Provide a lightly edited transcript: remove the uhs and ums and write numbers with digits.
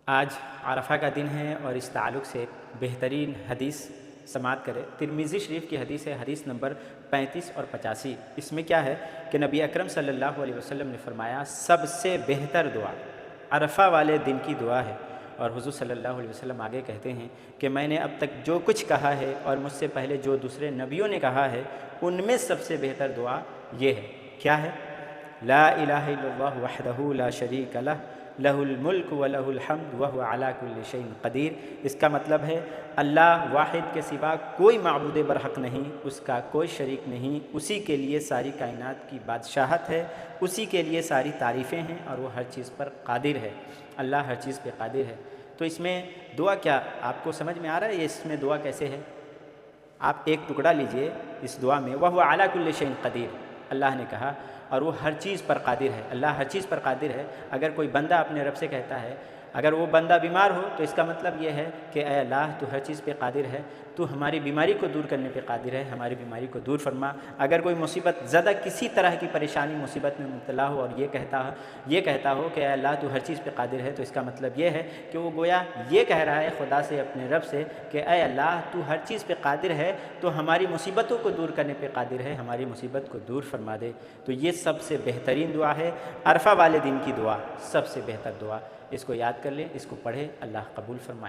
آج عرفہ کا دن ہے اور اس تعلق سے بہترین حدیث سماعت کرے۔ ترمذی شریف کی حدیث ہے، حدیث نمبر 35 اور 85۔ اس میں کیا ہے کہ نبی اکرم صلی اللہ علیہ وسلم نے فرمایا سب سے بہتر دعا عرفہ والے دن کی دعا ہے۔ اور حضور صلی اللہ علیہ وسلم آگے کہتے ہیں کہ میں نے اب تک جو کچھ کہا ہے اور مجھ سے پہلے جو دوسرے نبیوں نے کہا ہے ان میں سب سے بہتر دعا یہ ہے۔ کیا ہے؟ لا الہ الا اللہ وحدہ لا شریک لہ لہ الملک ولہ الحمد وہو علی کل شیء قدیر۔ اس کا مطلب ہے اللہ واحد کے سوا کوئی معبود برحق نہیں، اس کا کوئی شریک نہیں، اسی کے لیے ساری کائنات کی بادشاہت ہے، اسی کے لیے ساری تعریفیں ہیں اور وہ ہر چیز پر قادر ہے۔ اللہ ہر چیز پہ قادر ہے۔ تو اس میں دعا کیا آپ کو سمجھ میں آ رہا ہے؟ یہ اس میں دعا کیسے ہے؟ آپ ایک ٹکڑا لیجئے اس دعا میں، وہو علی کل شیء قدیر، اللہ نے کہا اور وہ ہر چیز پر قادر ہے۔ اللہ ہر چیز پر قادر ہے۔ اگر کوئی بندہ اپنے رب سے کہتا ہے، اگر وہ بندہ بیمار ہو تو اس کا مطلب یہ ہے کہ اے اللہ تو ہر چیز پہ قادر ہے، تو ہماری بیماری کو دور کرنے پہ قادر ہے، ہماری بیماری کو دور فرما۔ اگر کوئی مصیبت زدہ کسی طرح کی پریشانی مصیبت میں مبتلا ہو اور یہ کہتا ہو کہ اے اللہ تو ہر چیز پہ قادر ہے، تو اس کا مطلب یہ ہے کہ وہ گویا یہ کہہ رہا ہے خدا سے، اپنے رب سے، کہ اے اللہ تو ہر چیز پہ قادر ہے، تو ہماری مصیبتوں کو دور کرنے پہ قادر ہے، ہماری مصیبت کو دور فرما دے۔ تو یہ سب سے بہترین دعا ہے، عرفہ والے دن کی دعا سب سے بہتر دعا۔ اس کو یاد کر لیں، اس کو پڑھیں، اللہ قبول فرمائے۔